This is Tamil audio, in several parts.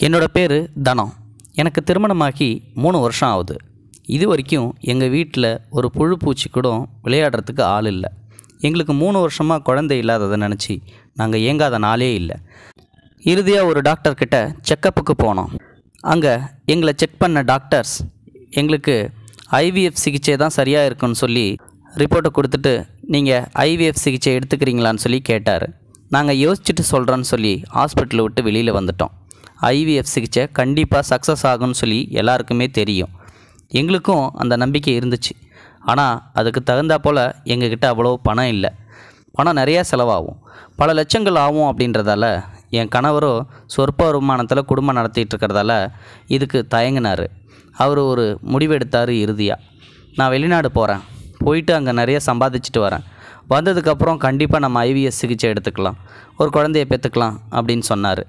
என்னோடய பேர் தனம். எனக்கு திருமணமாகி 3 வருஷம் ஆகுது. இது வரைக்கும் எங்கள் வீட்டில் ஒரு புழு பூச்சி கூட விளையாடுறதுக்கு ஆள் இல்லை. எங்களுக்கு 3 வருஷமாக குழந்தை இல்லாததை நினச்சி நாங்கள் ஏங்காத நாளே இல்லை. இறுதியாக ஒரு டாக்டர்கிட்ட செக்கப்புக்கு போனோம். அங்கே எங்களை செக் பண்ண டாக்டர்ஸ் எங்களுக்கு ஐவிஎஃப் சிகிச்சை தான் சரியாக இருக்குன்னு சொல்லி ரிப்போர்ட்டை கொடுத்துட்டு, நீங்கள் ஐவிஎஃப் சிகிச்சை எடுத்துக்கிறீங்களான்னு சொல்லி கேட்டார். நாங்கள் யோசிச்சுட்டு சொல்கிறோன்னு சொல்லி ஹாஸ்பிட்டலை விட்டு வெளியில் வந்துட்டோம். ஐவிஎஃப் சிகிச்சை கண்டிப்பாக சக்ஸஸ் ஆகும்னு சொல்லி எல்லாருக்குமே தெரியும். எங்களுக்கும் அந்த நம்பிக்கை இருந்துச்சு. ஆனால் அதுக்கு தகுந்தா போல் எங்ககிட்ட அவ்வளோ பணம் இல்லை. பணம் நிறையா செலவாகும், பல லட்சங்கள் ஆகும். அப்படின்றதால என் கணவரோ சொற்ப வருமானத்தில் குடும்பம் நடத்திட்டு இருக்கிறதால இதுக்கு தயங்கினார். அவர் ஒரு முடிவெடுத்தார். இறுதியாக நான் வெளிநாடு போகிறேன், போயிட்டு அங்கே நிறைய சம்பாதிச்சுட்டு வரேன், வந்ததுக்கப்புறம் கண்டிப்பாக நம்ம ஐவிஎஃப் சிகிச்சை எடுத்துக்கலாம், ஒரு குழந்தைய பெற்றுக்கலாம் அப்படின்னு சொன்னார்.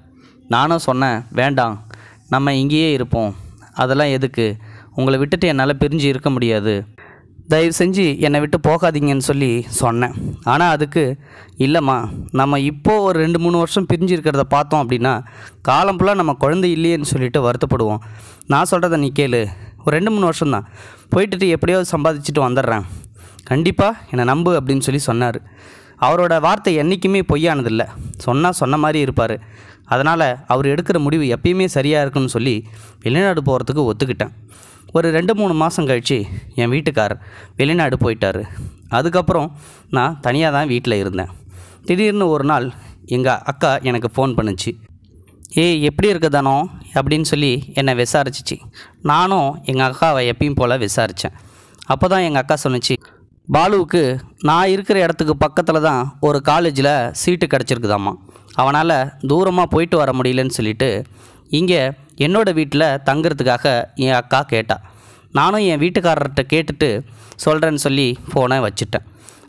நானும் சொன்னேன், வேண்டாம், நம்ம இங்கேயே இருப்போம், அதெல்லாம் எதுக்கு, உங்களை விட்டுட்டு என்னால் பிரிஞ்சு இருக்க முடியாது, தயவு செஞ்சு என்னை விட்டு போகாதீங்கன்னு சொல்லி சொன்னேன். ஆனால் அதுக்கு இல்லைம்மா, நம்ம இப்போது ஒரு 2-3 வருஷம் பிரிஞ்சு இருக்கிறத பார்த்தோம் அப்படின்னா காலம் ஃபுல்லாக நம்ம குழந்தை இல்லையேன்னு சொல்லிட்டு வருத்தப்படுவோம். நான் சொல்கிறத நீ கேளு, ஒரு 2-3 வருஷம்தான், போயிட்டு எப்படியாவது சம்பாதிச்சுட்டு வந்துடுறேன், கண்டிப்பாக என்னை நம்பு அப்படின்னு சொல்லி சொன்னார். அவரோட வார்த்தை என்றைக்குமே பொய்யானதில்லை, சொன்னால் சொன்ன மாதிரி இருப்பார். அதனால் அவர் எடுக்கிற முடிவு எப்பயுமே சரியாக இருக்குன்னு சொல்லி வெளிநாடு போகிறதுக்கு ஒத்துக்கிட்டேன். ஒரு 2-3 மாதம் கழித்து என் வீட்டுக்காரர் வெளிநாடு போயிட்டார். அதுக்கப்புறம் நான் தனியாக தான் வீட்டில் இருந்தேன். திடீர்னு ஒரு நாள் எங்கள் அக்கா எனக்கு ஃபோன் பண்ணுச்சு. எப்படி இருக்குதானோ அப்படின்னு சொல்லி என்னை விசாரிச்சிச்சு. நானும் எங்கள் அக்காவை எப்பயும் போல் விசாரித்தேன். அப்போ தான் எங்கள் அக்கா சொன்னிச்சு, பாலுவுக்கு நான் இருக்கிற இடத்துக்கு பக்கத்தில் தான் ஒரு காலேஜில் சீட்டு கிடச்சிருக்குதாம்மா, அவனால் தூரமாக போயிட்டு வர முடியலன்னு சொல்லிட்டு இங்கே என்னோடய வீட்டில் தங்குறதுக்காக என் அக்கா கேட்டா. நானும் என் வீட்டுக்காரர்கிட்ட கேட்டுட்டு சொல்கிறேன்னு சொல்லி ஃபோனை வச்சுட்டேன்.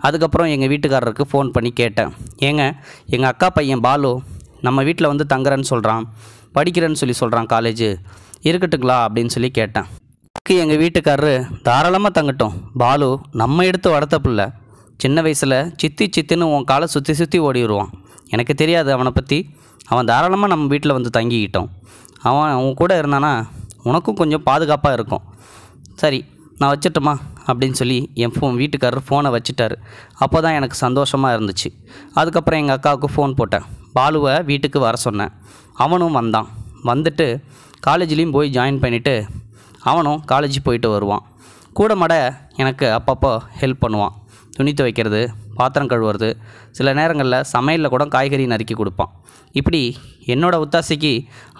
அதுக்கப்புறம் எங்கள் வீட்டுக்காரருக்கு ஃபோன் பண்ணி கேட்டேன், ஏங்க எங்கள் அக்கா பையன் பாலு நம்ம வீட்டில் வந்து தங்குறேன்னு சொல்கிறான், படிக்கிறேன்னு சொல்லி சொல்கிறான், காலேஜு இருக்கட்டுங்களா அப்படின்னு சொல்லி கேட்டேன். எங்கள் வீட்டுக்காரரு தாராளமாக தங்கட்டும், பாலு நம்ம எடுத்து வளர்த்த பிள்ளை, சின்ன வயசில் சித்தின்னு உன் காலை சுற்றி ஓடிடுவான், எனக்கு தெரியாது அவனை பற்றி, அவன் தாராளமாக நம்ம வீட்டில் வந்து தங்கிக்கிட்டோம், அவன் கூட இருந்தானா உனக்கும் கொஞ்சம் பாதுகாப்பாக இருக்கும், சரி நான் வச்சிட்டோமா அப்படின்னு சொல்லி என் வீட்டுக்காரர் ஃபோனை வச்சுட்டார். அப்போ தான் எனக்கு சந்தோஷமாக இருந்துச்சு. அதுக்கப்புறம் எங்கள் அக்காவுக்கு ஃபோன் போட்டேன், பாலுவை வீட்டுக்கு வர சொன்னேன். அவனும் வந்தான். வந்துட்டு காலேஜ்லேயும் போய் ஜாயின் பண்ணிவிட்டு அவனும் காலேஜ் போயிட்டு வருவான். கூட மாட எனக்கு அப்பப்போ ஹெல்ப் பண்ணுவான், துணி துவைக்கிறது, பாத்திரம் கழுவுறது, சில நேரங்களில் சமையலில் கூட காய்கறி நறுக்கி கொடுப்பான். இப்படி என்னோடய ஒத்தாசைக்கு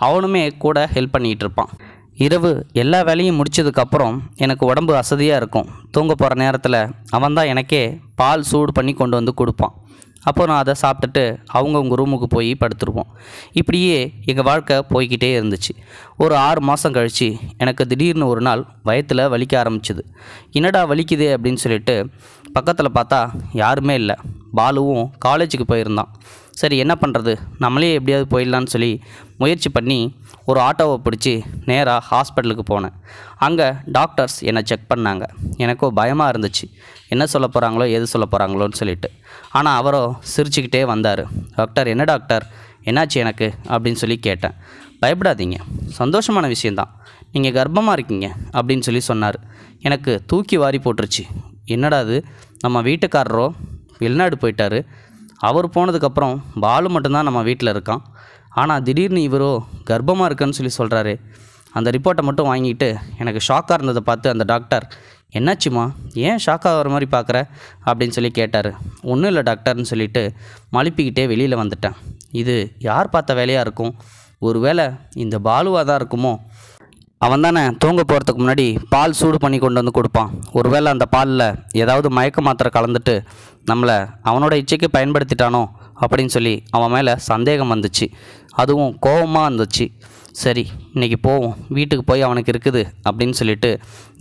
அவனுமே கூட ஹெல்ப் பண்ணிகிட்டு இருப்பான். இரவு எல்லா வேலையும் முடித்ததுக்கப்புறம் எனக்கு உடம்பு அசதியாக இருக்கும். தூங்க போகிற நேரத்தில் அவன் தான் எனக்கே பால் சூடு பண்ணி கொண்டு வந்து கொடுப்பான். அப்போ நான் அதை சாப்பிட்டுட்டு அவங்கவுங்க ரூமுக்கு போய் படுத்துருவோம். இப்படியே எங்கள் வாழ்க்கை போய்கிட்டே இருந்துச்சு. ஒரு 6 மாதம் கழித்து எனக்கு திடீர்னு ஒரு நாள் வயிற்றில் வலிக்க ஆரம்பிச்சுது. என்னடா வலிக்குதே அப்படின்னு சொல்லிட்டு பக்கத்தில் பார்த்தா யாருமே இல்லை. பாலுவும் காலேஜுக்கு போயிருந்தான். சரி என்ன பண்ணுறது, நம்மளே எப்படியாவது போயிடலான்னு சொல்லி முயற்சி பண்ணி ஒரு ஆட்டோவை பிடிச்சி நேராக ஹாஸ்பிட்டலுக்கு போனேன். அங்கே டாக்டர்ஸ் என்னை செக் பண்ணாங்க. எனக்கும் பயமாக இருந்துச்சு, என்ன சொல்ல போகிறாங்களோ எது சொல்ல போகிறாங்களோன்னு சொல்லிட்டு. ஆனால் அவரோ சிரிச்சுக்கிட்டே வந்தார். டாக்டர், என்ன டாக்டர் என்னாச்சு எனக்கு அப்படின்னு சொல்லி கேட்டேன். பயப்படாதீங்க, சந்தோஷமான விஷயந்தான், நீங்கள் கர்ப்பமாக இருக்கீங்க அப்படின்னு சொல்லி சொன்னார். எனக்கு தூக்கி வாரி போட்டுருச்சு. என்னடா அது, நம்ம வீட்டுக்காரரோ வெளிநாடு போயிட்டார், அவர் போனதுக்கப்புறம் பாலு மட்டும்தான் நம்ம வீட்டில் இருக்கான், ஆனால் திடீர்னு இவரோ கர்ப்பமாக இருக்குன்னு சொல்லி சொல்கிறாரு. அந்த ரிப்போர்ட்டை மட்டும் வாங்கிட்டு எனக்கு ஷாக்காக இருந்ததை பார்த்து அந்த டாக்டர், என்னாச்சுமா, ஏன் ஷாக்காக வர மாதிரி பார்க்குற அப்படின்னு சொல்லி கேட்டார். ஒன்றும் இல்லை டாக்டர்னு சொல்லிட்டு மழுப்பிக்கிட்டே வெளியில் வந்துட்டேன். இது யார் பார்த்த வேலையாக இருக்கும், ஒருவேளை இந்த பாலுவாக தான் இருக்குமோ, அவன் தானே தூங்க போகிறதுக்கு முன்னாடி பால் சூடு பண்ணி கொண்டு வந்து கொடுப்பான், ஒருவேளை அந்த பாலில் ஏதாவது மயக்க மாத்திரை கலந்துட்டு நம்மளை அவனோட இச்சைக்கு பயன்படுத்திட்டானோ அப்படின்னு சொல்லி அவன் மேலே சந்தேகம் வந்துச்சு. அதுவும் கோபமாக இருந்துச்சு. சரி இன்றைக்கி போவோம், வீட்டுக்கு போய் அவனுக்கு இருக்குது அப்படின்னு சொல்லிட்டு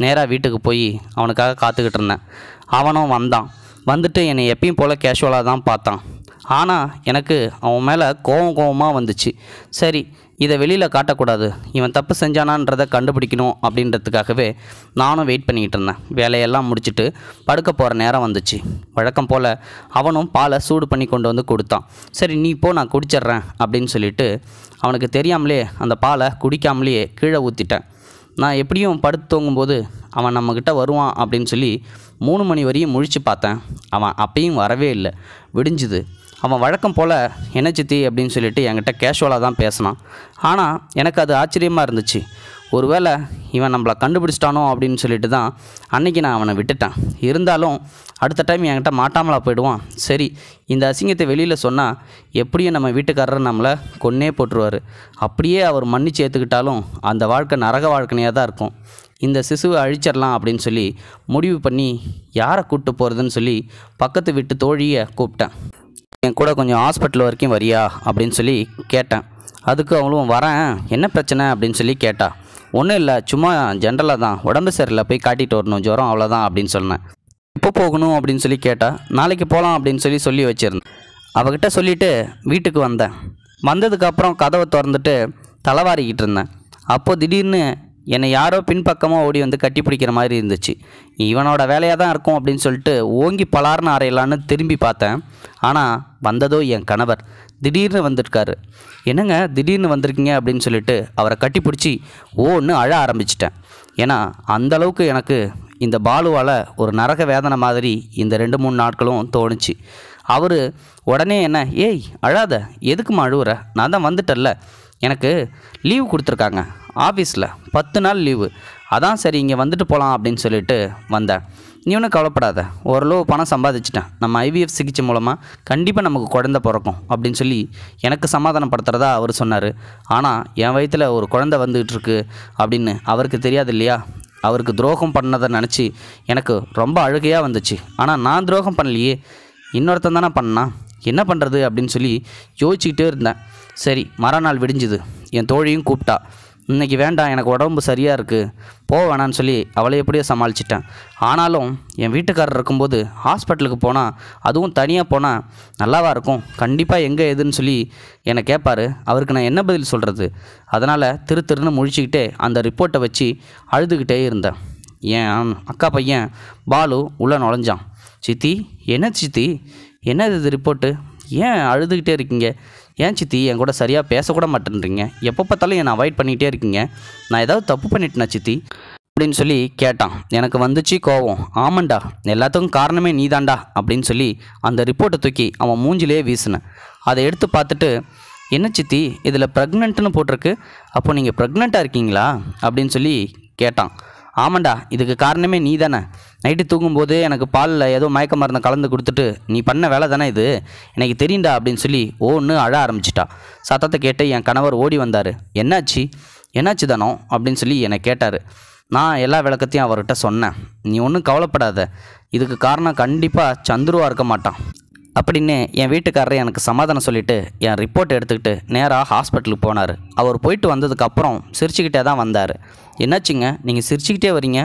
நேராக வீட்டுக்கு போய் அவனுக்காக காத்துக்கிட்டு இருந்தேன். அவனும் வந்தான். வந்துட்டு என்னை எப்பயும் போல் கேஷுவலாக தான் பார்த்தான். ஆனால் எனக்கு அவன் மேலே கோபமாக வந்துச்சு. சரி இதை வெளியில் காட்டக்கூடாது, இவன் தப்பு செஞ்சானான்றதை கண்டுபிடிக்கணும் அப்படின்றதுக்காகவே நானும் வெயிட் பண்ணிக்கிட்டு இருந்தேன். வேலையெல்லாம் முடிச்சுட்டு படுக்க போகிற நேரம் வந்துச்சு. வழக்கம் போல் அவனும் பாலை சூடு பண்ணி கொண்டு வந்து கொடுத்தான். சரி நீ போ, நான் குடிச்சிட்றேன் அப்படின்னு சொல்லிட்டு அவனுக்கு தெரியாமலே அந்த பாலை குடிக்காமலேயே கீழே ஊற்றிட்டேன். நான் எப்படியும் படுத்து தூங்கும்போது அவன் நம்மக்கிட்ட வருவான் அப்படின்னு சொல்லி 3 மணி வரையும் முழித்து பார்த்தேன். அவன் அப்பயும் வரவே இல்லை. விடிஞ்சுது. அவன் வழக்கம் போல் என்ன சித்தி அப்படின்னு சொல்லிட்டு என்கிட்ட கேஷுவலாக தான் பேசினான். ஆனால் எனக்கு அது ஆச்சரியமாக இருந்துச்சு. ஒருவேளை இவன் நம்மளை கண்டுபிடிச்சிட்டானோ அப்படின்னு சொல்லிட்டு தான் அன்றைக்கி நான் அவனை விட்டுட்டேன். இருந்தாலும் அடுத்த டைம் என்கிட்ட மாட்டாமலா போயிடுவான். சரி, இந்த அசிங்கத்தை வெளியில் சொன்னால் எப்படியும் நம்ம வீட்டுக்காரர் நம்மளை கொன்னே போட்டுருவார். அப்படியே அவர் மன்னிச்சு ஏற்றுக்கிட்டாலும் அந்த வாழ்க்கை நரக வாழ்க்கையாக தான் இருக்கும். இந்த சிசுவை அழிச்சிடலாம் அப்படின்னு சொல்லி முடிவு பண்ணி யாரை கூப்பிட்டு போகிறதுன்னு சொல்லி பக்கத்து வீட்டு தோழியை கூப்பிட்டேன். என் கூட கொஞ்சம் ஹாஸ்பிட்டல் வரைக்கும் வரியா அப்படின்னு சொல்லி கேட்டேன். அதுக்கு அவளும் வரேன், என்ன பிரச்சனை அப்படின்னு சொல்லி கேட்டா. ஒன்றும் இல்லை, சும்மா ஜென்ரலாக தான், உடம்பு சரியில்லை, போய் காட்டிட்டு வரணும், ஜுரம் அவ்வளோதான் அப்படின்னு சொன்னேன். எப்போ போகணும் அப்படின்னு சொல்லி கேட்டா. நாளைக்கு போகலாம் அப்படின்னு சொல்லி வச்சுருந்தேன். அவகிட்ட சொல்லிவிட்டு வீட்டுக்கு வந்தேன். வந்ததுக்கப்புறம் கதவை திறந்துட்டு தலைவாரிக்கிட்டு இருந்தேன். அப்போது திடீர்னு என்னை யாரோ பின்பக்கமாக ஓடி வந்து கட்டி பிடிக்கிற மாதிரி இருந்துச்சு. இவனோட வேலையாக தான் இருக்கும் அப்படின்னு சொல்லிட்டு ஓங்கி பலார்னு அறையலான்னு திரும்பி பார்த்தேன். ஆனால் வந்ததோ என் கணவர். திடீர்னு வந்துருக்காரு. என்னங்க திடீர்னு வந்திருக்கீங்க அப்படின்னு சொல்லிட்டு அவரை கட்டி பிடிச்சி ஓன்னு அழ ஆரம்பிச்சிட்டேன். ஏன்னா அந்தளவுக்கு எனக்கு இந்த பாலுவால் ஒரு நரக வேதனை மாதிரி இந்த 2-3 நாட்களும் தோணுச்சு. அவர் உடனே என்ன, ஏய் அழாத, எதுக்குமா அழுவுற, நான் தான் வந்துட்டேன்ல, எனக்கு லீவு கொடுத்துருக்காங்க ஆஃபீஸில் 10 நாள் லீவு, அதான் சரி இங்கே வந்துட்டு போகலாம் அப்படின்னு சொல்லிட்டு வந்தேன். நீ ஒன்றும் கவலைப்படாத, ஓரளவு பணம் சம்பாதிச்சிட்டேன், நம்ம IVF சிகிச்சை மூலமாக கண்டிப்பாக நமக்கு குழந்தை பிறக்கும் அப்படின்னு சொல்லி எனக்கு சமாதானப்படுத்துகிறதா அவர் சொன்னார். ஆனால் என் வயிற்றில் ஒரு குழந்தை வந்துகிட்டு இருக்கு அப்படின்னு அவருக்கு தெரியாது இல்லையா. அவருக்கு துரோகம் பண்ணதை நினச்சி எனக்கு ரொம்ப அழுகையாக வந்துச்சு. ஆனால் நான் துரோகம் பண்ணலையே, இன்னொருத்தன் தானே பண்ணான், என்ன பண்ணுறது அப்படின்னு சொல்லி யோசிச்சுக்கிட்டே இருந்தேன். சரி, மறுநாள் விடிஞ்சுது. என் தோழியும் கூப்பிட்டா. இன்றைக்கி வேண்டாம், எனக்கு உடம்பு சரியாக இருக்குது, போக வேணான்னு சொல்லி அவளை எப்படியோ சமாளிச்சிட்டேன். ஆனாலும் என் வீட்டுக்காரர் இருக்கும்போது ஹாஸ்பிட்டலுக்கு போனால், அதுவும் தனியாக போனால் நல்லாவா இருக்கும், கண்டிப்பாக எங்கே எதுன்னு சொல்லி என்னை கேட்பார். அவருக்கு நான் என்ன பதில் சொல்கிறது? அதனால் திருன்னு முழிச்சிக்கிட்டே அந்த ரிப்போர்ட்டை வச்சு அழுதுகிட்டே இருந்தேன். என் அக்கா பையன் பாலு உள்ளே நுழைஞ்சான். சித்தி, என்ன சித்தி, என்னது இது ரிப்போர்ட்டு, ஏன் அழுதுகிட்டே இருக்கீங்க, ஏன் சித்தி என் கூட சரியாக பேசக்கூட மாட்டேன்றீங்க, எப்போ பார்த்தாலும் என்னை அவாய்ட் பண்ணிகிட்டே இருக்கீங்க, நான் ஏதாவது தப்பு பண்ணிட்டேனா சித்தி அப்படின்னு சொல்லி கேட்டான். எனக்கு வந்துச்சு கோவம். ஆமாண்டா, எல்லாத்துக்கும் காரணமே நீதாண்டா அப்படின்னு சொல்லி அந்த ரிப்போர்ட்டை தூக்கி அவன் மூஞ்சிலே வீசினேன். அதை எடுத்து பார்த்துட்டு, என்ன சித்தி இதில் ப்ரெக்னென்ட்னு போட்டிருக்கு, அப்போ நீங்கள் ப்ரெக்னெண்ட்டாக இருக்கீங்களா அப்படின்னு சொல்லி கேட்டான். ஆமாண்டா, இதுக்கு காரணமே நீ தானே, நைட்டு தூங்கும்போது எனக்கு பாலில் ஏதோ மயக்க மருந்தை கலந்து கொடுத்துட்டு நீ பண்ண வேலை தானே இது, எனக்கு தெரியுண்டா அப்படின்னு சொல்லி ஒன்று அழ ஆரம்பிச்சிட்டா. சத்தத்தை கேட்டு என் கணவர் ஓடி வந்தார். என்னாச்சு தானோ அப்படின்னு சொல்லி என்னை கேட்டார். நான் எல்லா விளக்கத்தையும் அவர்கிட்ட சொன்னேன். நீ ஒன்றும் கவலைப்படாத, இதுக்கு காரணம் கண்டிப்பாக சந்துருவாக இருக்க மாட்டான் அப்படின்னு என் வீட்டுக்காரர் எனக்கு சமாதானம் சொல்லிவிட்டு என் ரிப்போர்ட் எடுத்துக்கிட்டு நேராக ஹாஸ்பிட்டலுக்கு போனார். அவர் போயிட்டு வந்ததுக்கப்புறம் சிரிச்சுக்கிட்டே தான் வந்தார். என்னாச்சுங்க நீங்கள் சிரிச்சுக்கிட்டே வரீங்க,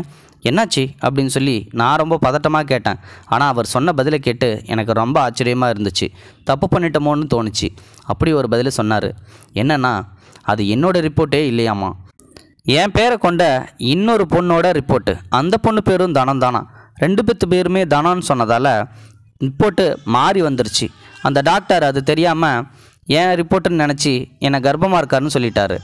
என்னாச்சு அப்படின்னு சொல்லி நான் ரொம்ப பதட்டமாக கேட்டேன். ஆனால் அவர் சொன்ன பதிலை கேட்டு எனக்கு ரொம்ப ஆச்சரியமாக இருந்துச்சு. தப்பு பண்ணிட்டோமோன்னு தோணுச்சு. அப்படி ஒரு பதிலை சொன்னார். என்னன்னா, அது என்னோடய ரிப்போர்ட்டே இல்லையாம்மா, என் பேரை கொண்ட இன்னொரு பொண்ணோட ரிப்போர்ட்டு. அந்த பொண்ணு பேரும் தனம் தானா, 2 பேருமே தனம்னு சொன்னதால் ரிப்போர்ட்டு மாறி வந்துருச்சு. அந்த டாக்டர் அது தெரியாமல் என் ரிப்போர்ட்டுன்னு நினச்சி என்னை கர்ப்பமாக இருக்காருன்னு சொல்லிட்டாரு.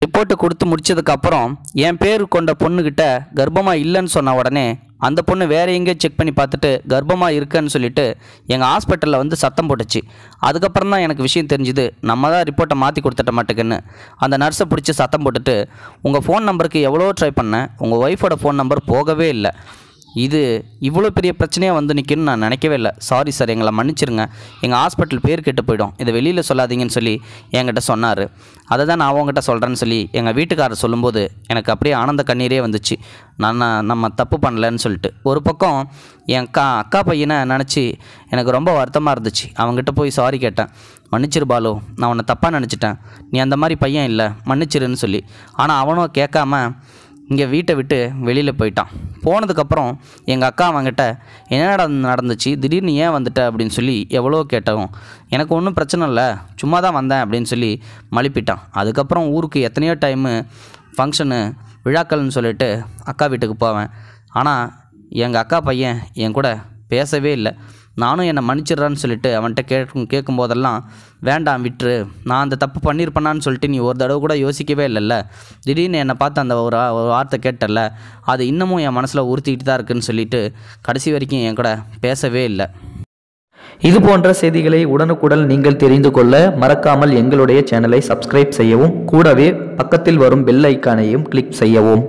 ரிப்போர்ட்டு கொடுத்து முடித்ததுக்கப்புறம் என் பேர் கொண்ட பொண்ணுக்கிட்ட கர்ப்பமாக இல்லைன்னு சொன்ன உடனே அந்த பொண்ணு வேறு எங்கேயோ செக் பண்ணி பார்த்துட்டு கர்ப்பமாக இருக்குன்னு சொல்லிட்டு எங்கள் ஹாஸ்பிட்டலில் வந்து சத்தம் போட்டுச்சு. அதுக்கப்புறம் தான் எனக்கு விஷயம் தெரிஞ்சுது, நம்ம தான் ரிப்போர்ட்டை மாற்றி கொடுத்துட்ட மாட்டேங்குன்னு. அந்த நர்ஸை பிடிச்சி சத்தம் போட்டுட்டு, உங்கள் ஃபோன் நம்பருக்கு எவ்வளோ ட்ரை பண்ணேன், உங்கள் ஒய்ஃபோட ஃபோன் நம்பர் போகவே இல்லை, இது இவ்வளோ பெரிய பிரச்சனையாக வந்து நிற்குன்னு நான் நினைக்கவே இல்லை, சாரி சார், எங்களை மன்னிச்சிருங்க, எங்கள் ஹாஸ்பிட்டல் பேர் கெட்டு போயிடும், இதை வெளியில் சொல்லாதீங்கன்னு சொல்லி என்கிட்ட சொன்னார். அதை தான் நான் அவங்ககிட்ட சொல்கிறேன்னு சொல்லி எங்கள் வீட்டுக்காரர் சொல்லும்போது எனக்கு அப்படியே ஆனந்த கண்ணீரே வந்துச்சு. நம்ம தப்பு பண்ணலன்னு சொல்லிட்டு. ஒரு பக்கம் என் அக்கா பையனை நினச்சி எனக்கு ரொம்ப வருத்தமாக இருந்துச்சு. அவங்ககிட்ட போய் சாரி கேட்டேன். மன்னிச்சிரு பாலு, நான் உன்னை தப்பாக நினச்சிட்டேன், நீ அந்த மாதிரி பையன் இல்லை, மன்னிச்சிருன்னு சொல்லி. ஆனால் அவனும் கேட்காம இங்கே வீட்டை விட்டு வெளியில் போயிட்டான். போனதுக்கப்புறம் எங்கள் அக்கா அவன்கிட்ட என்னடா நடந்துச்சு, திடீர்னு ஏன் வந்துட்ட அப்படின்னு சொல்லி எவ்வளோ கேட்டவும், எனக்கு ஒன்றும் பிரச்சனை இல்லை, சும்மா தான் வந்தேன் அப்படின்னு சொல்லி மழுப்பிட்டான். அதுக்கப்புறம் ஊருக்கு எத்தனையோ டைமு ஃபங்க்ஷனு விழாக்கள்னு சொல்லிட்டு அக்கா வீட்டுக்கு போவேன். ஆனால் எங்கள் அக்கா பையன் என் கூட பேசவே இல்லை. நானும் என்னை மன்னிச்சிட்றான்னு சொல்லிட்டு அவன்கிட்ட கேட்கும்போதெல்லாம் வேண்டாம் விட்டுரு, நான் அந்த தப்பு பண்ணியிருப்பேனான்னு சொல்லிட்டு நீ ஒரு தடவை கூட யோசிக்கவே இல்லைல்ல, திடீர்னு என்னை பார்த்து அந்த ஒரு வார்த்தை கேட்டல, அது இன்னமும் என் மனசில் உறுத்திக்கிட்டு தான் இருக்குதுன்னு சொல்லிட்டு கடைசி வரைக்கும் என் கூட பேசவே இல்லை. இது போன்ற செய்திகளை உடனுக்குடன் நீங்கள் தெரிந்து கொள்ள மறக்காமல் எங்களுடைய சேனலை சப்ஸ்கிரைப் செய்யவும், கூடவே பக்கத்தில் வரும் பெல் ஐக்கானையும் கிளிக் செய்யவும்.